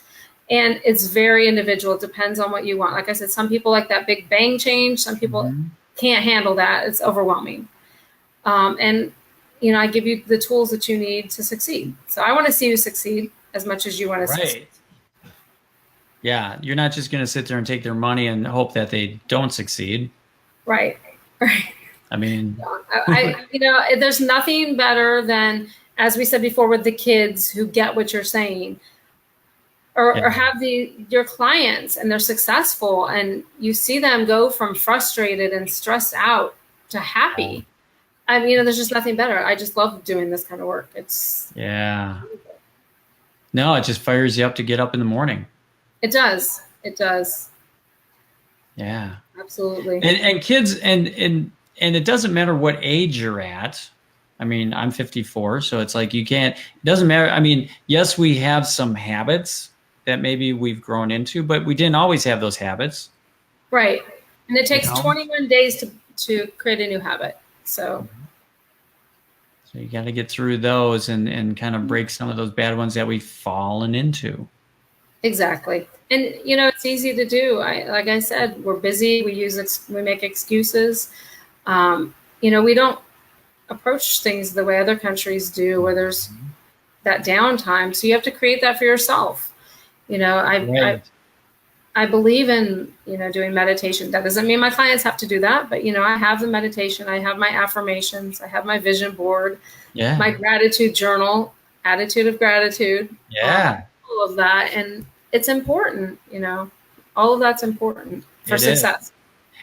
And it's very individual. It depends on what you want. Like I said, some people like that big bang change. Some people can't handle that. It's overwhelming. And I give you the tools that you need to succeed. So I want to see you succeed as much as you want to succeed. Yeah. You're not just going to sit there and take their money and hope that they don't succeed. Right. I mean, there's nothing better than, as we said before, with the kids who get what you're saying, or have your clients and they're successful, and you see them go from frustrated and stressed out to happy. I mean, there's just nothing better. I just love doing this kind of work. No, it just fires you up to get up in the morning. It does. Yeah, absolutely. And kids and it doesn't matter what age you're at. I mean, I'm 54, so it's like it doesn't matter. I mean, yes, we have some habits that maybe we've grown into, but we didn't always have those habits. Right. And it takes You know? 21 days to create a new habit. So you got to get through those and kind of break some of those bad ones that we've fallen into. exactly. And it's easy to do. Like I said, we're busy. We make excuses. We don't approach things the way other countries do, where there's that downtime. So you have to create that for yourself. Right. I believe in, doing meditation. That doesn't mean my clients have to do that, but I have the meditation, I have my affirmations, I have my vision board, Yeah. my gratitude journal, attitude of gratitude, Yeah. all of that. And it's important, all of that's important for success.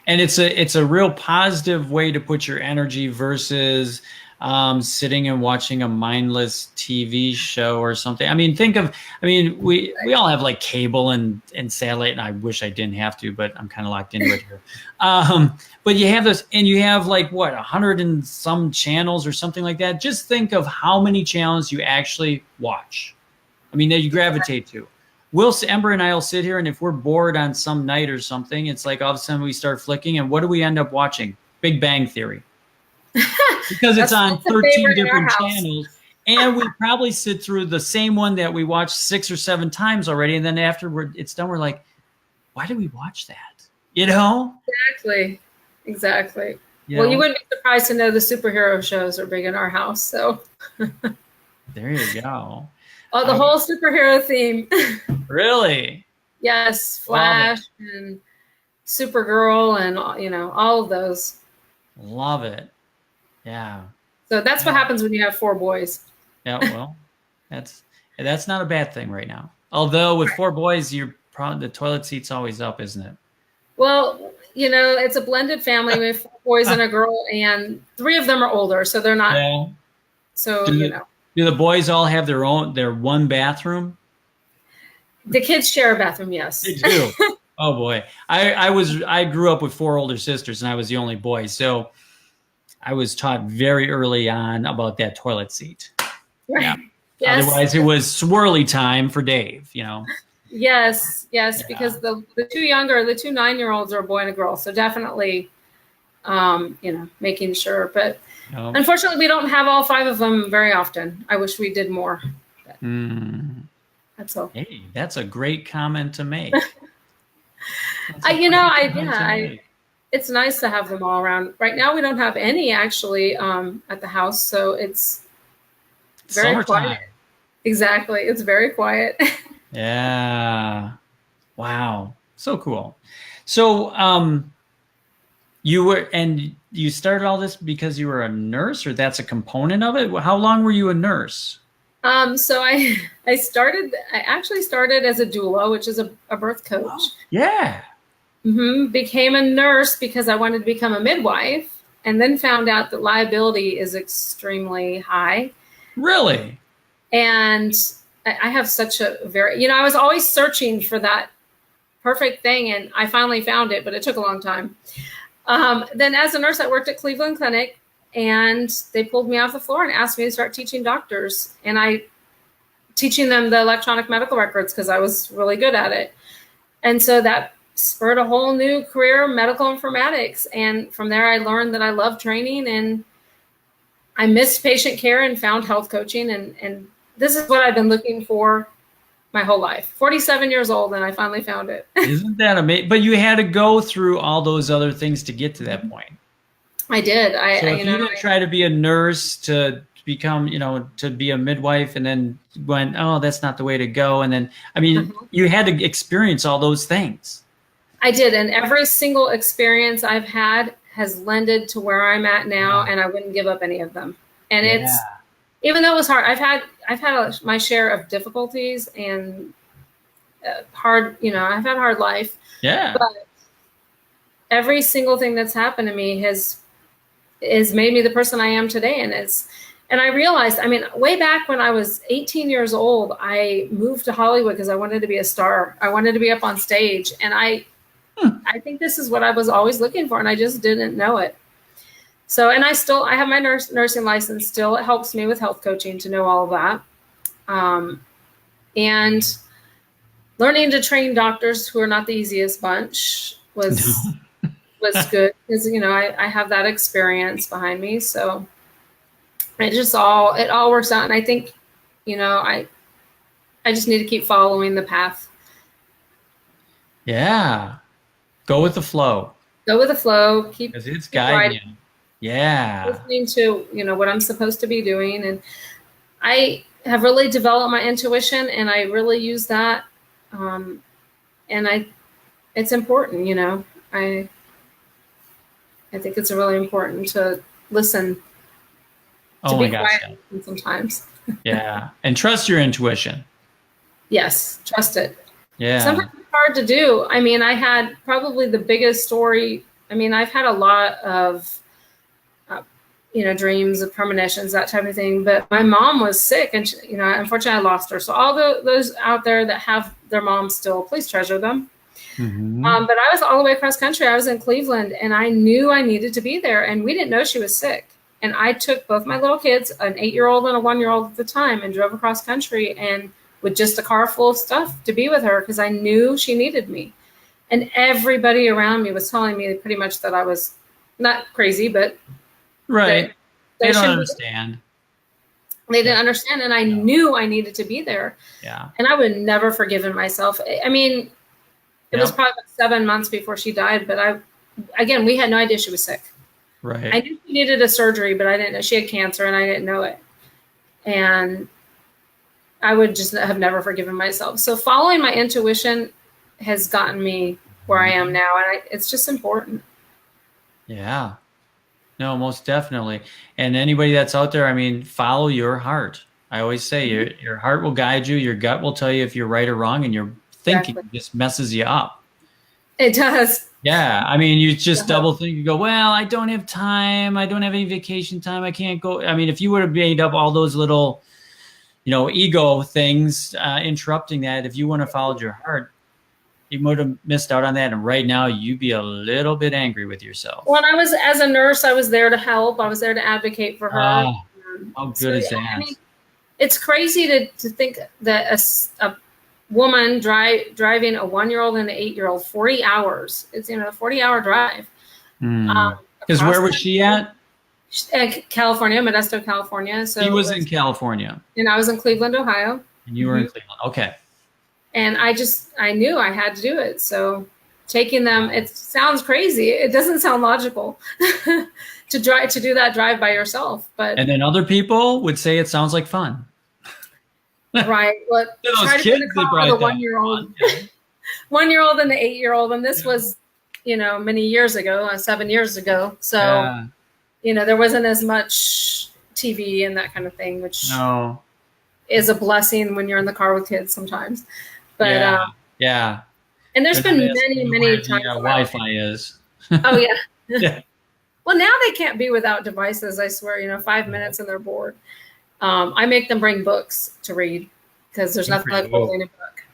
And it's a real positive way to put your energy versus sitting and watching a mindless TV show or something. I mean, we all have like cable and satellite, and I wish I didn't have to, but I'm kind of locked into it here. But you have this, and you have like 100 and some channels or something like that. Just think of how many channels you actually watch. I mean, that you gravitate to. Ember and I will sit here, and if we're bored on some night or something, it's like all of a sudden we start flicking, and what do we end up watching? Big Bang Theory. Because it's on 13 different channels, and we probably sit through the same one that we watched 6 or 7 times already, and then after it's done, we're like, why did we watch that? Exactly. Well, you wouldn't be surprised to know the superhero shows are big in our house. So there you go. Oh, the whole superhero theme. Really? Yes, Flash and Supergirl and all of those. Love it. Yeah. So that's what happens when you have 4 boys. Yeah, well, that's not a bad thing right now. Although with 4 boys, the toilet seat's always up, isn't it? Well, it's a blended family. We have 4 boys and a girl, and 3 of them are older, so they're not. Yeah. So Do the boys all have their one bathroom? The kids share a bathroom, yes. They do. Oh boy. I grew up with 4 older sisters, and I was the only boy. So I was taught very early on about that toilet seat. Right. Yeah. Yes. Otherwise it was swirly time for Dave, Yes, because the 2 younger, the 2 9-year-olds are a boy and a girl. So definitely making sure. But unfortunately, we don't have all 5 of them very often. I wish we did more. That's all. Hey, that's a great comment to make. It's nice to have them all around. Right now, we don't have any actually at the house, so it's very quiet. Exactly, it's very quiet. Yeah. Wow. So cool. So, you started all this because you were a nurse, or that's a component of it? How long were you a nurse? So I actually started as a doula, which is a birth coach. Oh, yeah. Became a nurse because I wanted to become a midwife, and then found out that liability is extremely high. Really? And I have such a I was always searching for that perfect thing, and I finally found it, but it took a long time. Then as a nurse, I worked at Cleveland Clinic, and they pulled me off the floor and asked me to start teaching doctors, and teaching them the electronic medical records because I was really good at it. And so that spurred a whole new career, medical informatics. And from there, I learned that I love training, and I missed patient care and found health coaching. And this is what I've been looking for my whole life. 47 years old, and I finally found it. Isn't that amazing? But you had to go through all those other things to get to that point. I did. So if you didn't try to be a nurse to become, to be a midwife, and then went, oh, that's not the way to go. And then, you had to experience all those things. I did. And every single experience I've had has lended to where I'm at now. And I wouldn't give up any of them. And it's, even though it was hard, I've had my share of difficulties and I've had a hard life. Yeah. But every single thing that's happened to me has made me the person I am today. And I realized, way back when I was 18 years old, I moved to Hollywood because I wanted to be a star. I wanted to be up on stage. And I think this is what I was always looking for, and I just didn't know it. So, and I have my nursing license still. It helps me with health coaching to know all of that. And learning to train doctors, who are not the easiest bunch. was good because, you know, I have that experience behind me. So it all works out. And I think, you know, I just need to keep following the path. Yeah. Go with the flow. Go with the flow. Because it's guiding you. Yeah. Listening to, you know, what I'm supposed to be doing. And I have really developed my intuition, and I really use that. And it's important, you know. I think it's really important to listen. Oh my gosh. Sometimes. Yeah. And trust your intuition. Yes. Trust it. Yeah. Sometimes it's hard to do. I mean, I had probably the biggest story. I mean, I've had a lot of, you know, dreams of premonitions, that type of thing. But my mom was sick, and she, you know, unfortunately, I lost her. So all those out there that have their moms still, please treasure them. Mm-hmm. But I was all the way across country. I was in Cleveland, and I knew I needed to be there. And we didn't know she was sick. And I took both my little kids, an 8-year-old and a 1-year-old at the time, and drove across country and with just a car full of stuff to be with her because I knew she needed me. And everybody around me was telling me pretty much that I was not crazy, but right. They don't understand. They didn't understand, and I knew I needed to be there. Yeah. And I would never forgiven myself. I mean, it was probably 7 months before she died, but we had no idea she was sick. Right. I knew she needed a surgery, but I didn't know she had cancer, and I didn't know it. And I would just have never forgiven myself. So following my intuition has gotten me where I am now, and it's just important. Yeah. No, most definitely. And anybody that's out there, I mean, follow your heart. I always say your heart will guide you. Your gut will tell you if you're right or wrong, and your thinking just messes you up. It does. Yeah. I mean, you just double think. You go, well, I don't have time. I don't have any vacation time. I can't go. I mean, if you would have made up all those little, you know, ego things interrupting that, if you wouldn't have followed your heart, you would have missed out on that. And right now you'd be a little bit angry with yourself. When I was, as a nurse, I was there to help. I was there to advocate for her. How good is that? I mean, it's crazy to think that a woman driving a 1-year-old and an 8-year-old 40 hours. It's, you know, a 40-hour drive. Because where was she at? California, Modesto, California. So he was in California. And I was in Cleveland, Ohio. And you were in Cleveland. Okay. And I knew I had to do it. So taking them, it sounds crazy. It doesn't sound logical to do that drive by yourself. And then other people would say it sounds like fun. Right. Well, try to put a car on the 1-year-old, 1-year-old and the 8-year-old. And this was, you know, many years ago, 7 years ago. So, you know, there wasn't as much TV and that kind of thing, which is a blessing when you're in the car with kids sometimes. But and there's been many times. Wi-Fi is. Oh yeah. Yeah. Well, now they can't be without devices. I swear, you know, 5 minutes and they're bored. I make them bring books to read because there's nothing like holding a book.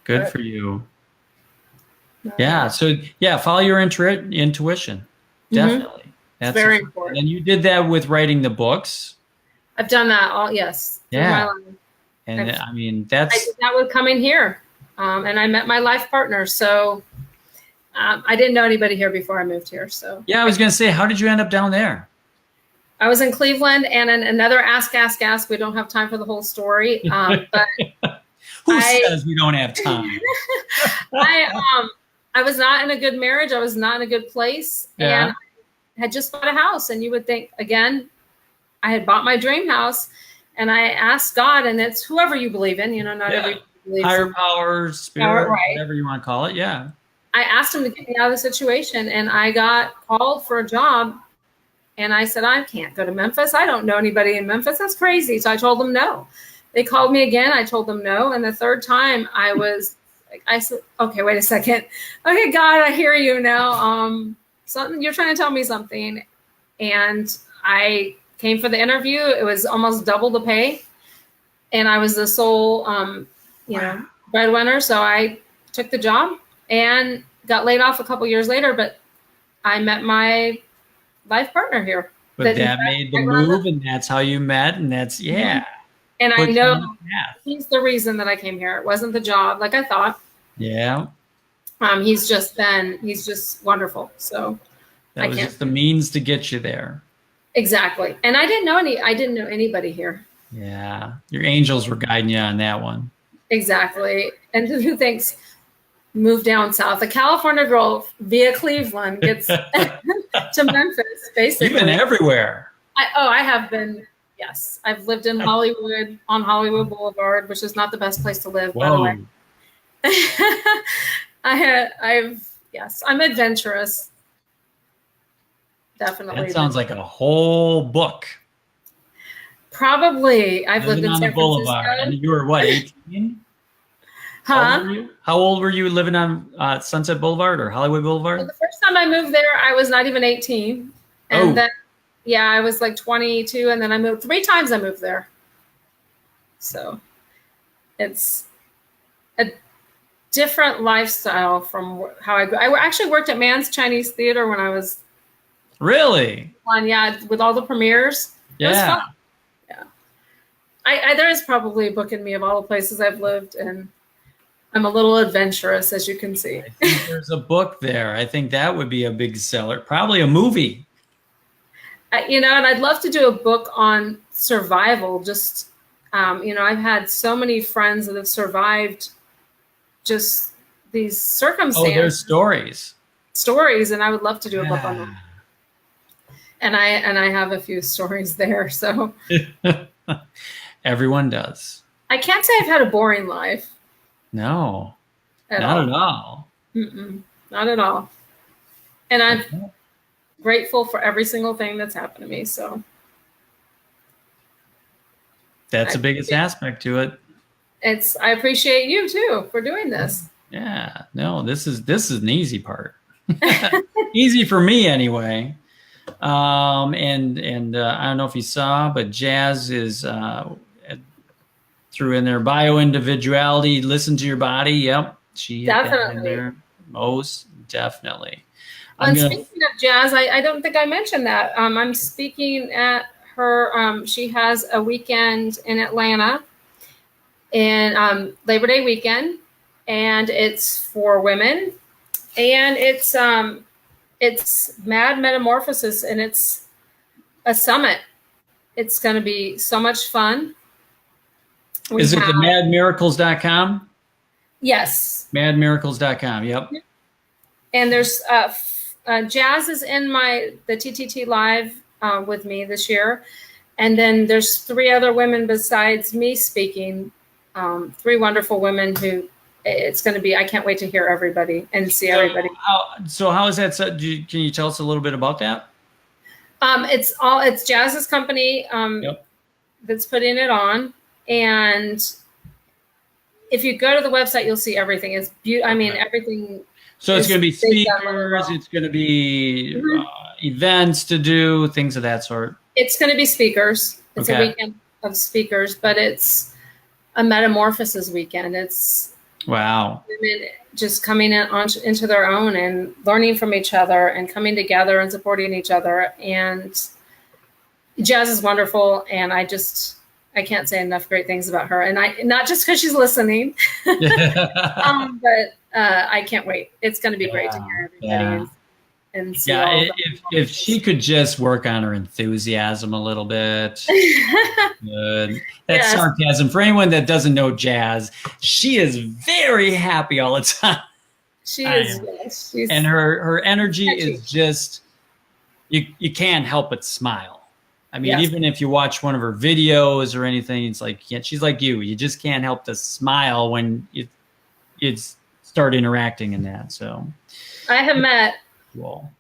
Good for you. Yeah. So follow your intuition. Definitely. That's very important. And you did that with writing the books. I've done that all. Yes. Yeah. And I mean, I did that with coming here. And I met my life partner. So I didn't know anybody here before I moved here. So I was going to say, how did you end up down there? I was in Cleveland, and in another ask. We don't have time for the whole story. But who says we don't have time? I was not in a good marriage. I was not in a good place. And I had just bought a house. And you would think, again, I had bought my dream house, and I asked God, and it's whoever you believe in, you know, not everybody believes higher power, spirit, whatever you want to call it. Yeah. I asked him to get me out of the situation, and I got called for a job, and I said, I can't go to Memphis. I don't know anybody in Memphis. That's crazy. So I told them no. They called me again. I told them no. And the third time I said, okay, wait a second. Okay, God, I hear you now. Something, you're trying to tell me something. And I came for the interview. It was almost double the pay. And I was the sole, breadwinner. So I took the job and got laid off a couple years later. But I met my life partner here. But that made the move, and that's how you met. And that's, And I know he's the reason that I came here. It wasn't the job like I thought. Yeah. He's just wonderful. So That was just the means to get you there. Exactly. And I didn't know anybody here. Yeah. Your angels were guiding you on that one. Exactly. And who thinks move down south? A California girl via Cleveland gets to Memphis, basically. You've been everywhere. I have been. Yes. I've lived in Hollywood, on Hollywood Boulevard, which is not the best place to live, by the way. Yes, I'm adventurous. Definitely. That sounds like a whole book. Probably. I've lived in on San the boulevard. Francisco. And you were what, 18? Huh? How old were you living on Sunset Boulevard or Hollywood Boulevard? Well, the first time I moved there, I was not even 18. And then, yeah, I was like 22. And then I moved 3 times I moved there. So it's a different lifestyle from how I grew. I actually worked at Mann's Chinese Theater when I was really one, yeah, with all the premieres. Yeah. It was fun. Yeah. There is probably a book in me of all the places I've lived, and I'm a little adventurous, as you can see. I think there's a book there. I think that would be a big seller. Probably a movie. And I'd love to do a book on survival. Just, I've had so many friends that have survived just these circumstances. Oh, there's stories, and I would love to do a book on them. And I have a few stories there. So everyone does. I can't say I've had a boring life. No, not at all. Not at all. And I'm grateful for every single thing that's happened to me. So that's the biggest aspect to it. I appreciate you too for doing this. Yeah, no, this is an easy part. Easy for me anyway. And I don't know if you saw, but Jazz is threw in their bio-individuality, listen to your body. Yep, she definitely in there. Most definitely. Speaking of Jazz, I don't think I mentioned that. I'm speaking at her. She has a weekend in Atlanta, and Labor Day weekend, and it's for women, and it's Mad Metamorphosis, and it's a summit. It's going to be so much fun. Is it the madmiracles.com? Yes. Madmiracles.com. Yep. And there's Jazz is in the TTT Live with me this year. And then there's 3 other women besides me speaking, 3 wonderful women who it's going to be, I can't wait to hear everybody and see everybody. So how is that? Can you tell us a little bit about that? It's Jazz's company that's putting it on. And if you go to the website, you'll see everything. It's beautiful. I mean, everything. So it's going to be speakers. It's going to be events to do, things of that sort. It's going to be speakers. It's a weekend of speakers, but it's a metamorphosis weekend. It's wow. Women just coming into their own and learning from each other and coming together and supporting each other. And Jazz is wonderful. And I can't say enough great things about her. And not just because she's listening, but I can't wait. It's going to be great to hear everybody and see if she could just work on her enthusiasm a little bit. Good. That's sarcasm. For anyone that doesn't know Jazz, she is very happy all the time. She is. Yes, and her energy is just, you can't help but smile. I mean, even if you watch one of her videos or anything, it's like, she's like you. You just can't help to smile when it's start interacting in that. So I have met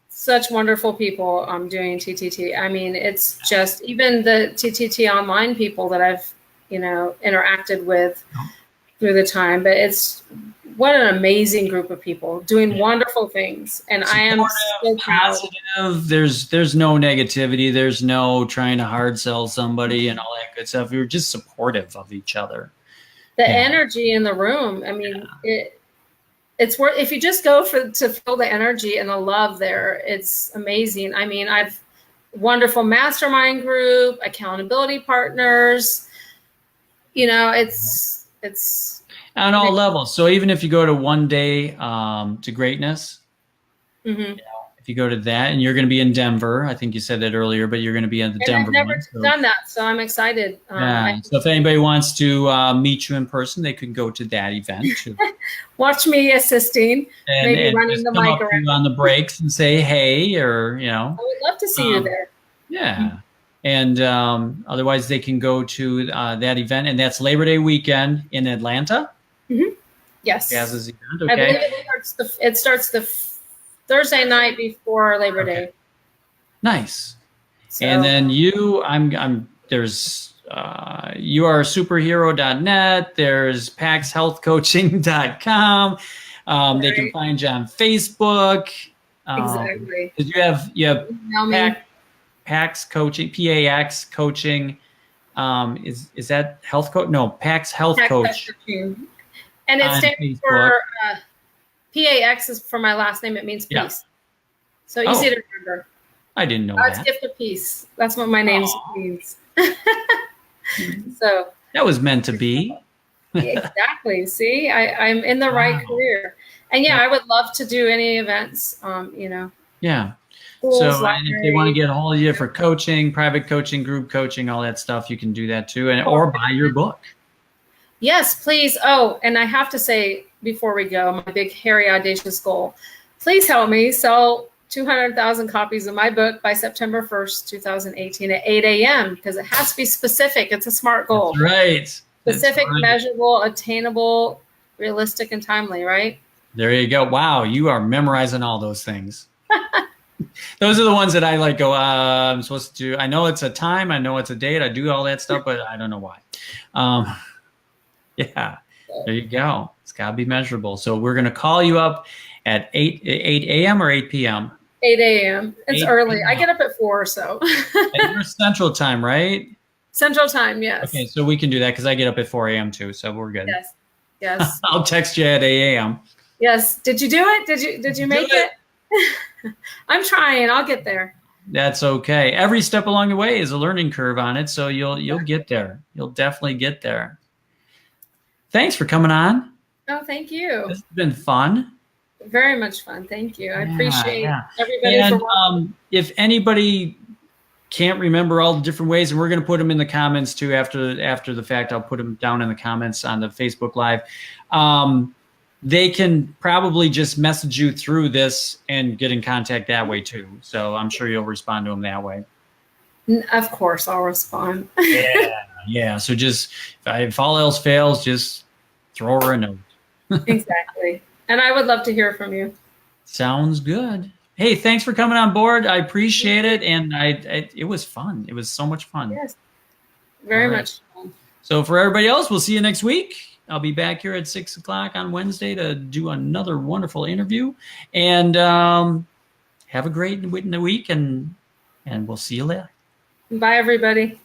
such wonderful people doing TTT. I mean, it's just even the TTT online people that I've, interacted with through the time, but it's what an amazing group of people doing wonderful things. And I am so positive. There's no negativity. There's no trying to hard sell somebody and all that good stuff. We were just supportive of each other. The energy in the room. I mean, it's worth, if you just go to feel the energy and the love there, it's amazing. I mean, I've wonderful mastermind group, accountability partners, it's on all levels. So even if you go to One Day to Greatness, Mm-hmm. if you go to that, and you're going to be in Denver, I think you said that earlier, but you're going to be in the And Denver I've never one. So, done that, so I'm excited. yeah. So if anybody wants to meet you in person, they could go to that event too. Watch me assisting, maybe running just the come mic up to around. you on the breaks and say hey, or I would love to see you there. yeah. And otherwise, they can go to that event, and that's Labor Day weekend in Atlanta. Mm-hmm. Yes. Jazz's event. I Okay. believe it starts the Thursday night before Labor Day. Nice. So, And then you, there's you are superhero.net. There's paxhealthcoaching.com. They can find you on Facebook. Exactly. Because you have Pax Coaching, PAX Coaching. Is that health coach? No, Pax Health Coach. And it stands for PAX is for my last name. It means peace. Yeah. So easy to remember. I didn't know that. God's gift of peace. That's what my name means. So that was meant to be. Exactly. See, I'm in the right career. And yeah, I would love to do any events, Yeah. Schools, so and if they want to get a hold of you for coaching, private coaching, group coaching, all that stuff, you can do that too. Or buy your book. Yes, please. Oh, and I have to say before we go, my big, hairy, audacious goal, please help me sell 200,000 copies of my book by September 1st, 2018 at 8 a.m. because it has to be specific. It's a SMART goal. That's right. Specific, measurable, attainable, realistic, and timely, right? There you go. Wow, you are memorizing all those things. Those are the ones that I like go, I'm supposed to do. I know it's a time. I know it's a date. I do all that stuff, but I don't know why. Yeah, there you go. It's got to be measurable. So we're going to call you up at 8 a.m. or 8 p.m.? 8 a.m. It's early. I get up at 4 or so. And you're Central Time, right? Central Time, yes. Okay, so we can do that because I get up at 4 a.m. too, so we're good. Yes, yes. I'll text you at 8 a.m. Yes. Did you do it? Did you make it? I'm trying. I'll get there. That's okay. Every step along the way is a learning curve on it, so you'll get there. You'll definitely get there. Thanks for coming on. Oh, thank you. This has been fun. Very much fun. Thank you. I appreciate everybody and, for watching. If anybody can't remember all the different ways, and we're going to put them in the comments too after the fact, I'll put them down in the comments on the Facebook Live. They can probably just message you through this and get in contact that way too. So I'm sure you'll respond to them that way. Of course, I'll respond. Yeah. So just if all else fails, just throw her a note. Exactly. And I would love to hear from you. Sounds good. Hey, thanks for coming on board. I appreciate it. And it was fun. It was so much fun. Yes. Very much fun. So for everybody else, we'll see you next week. I'll be back here at 6 o'clock on Wednesday to do another wonderful interview. And have a great week, and we'll see you later. Bye, everybody.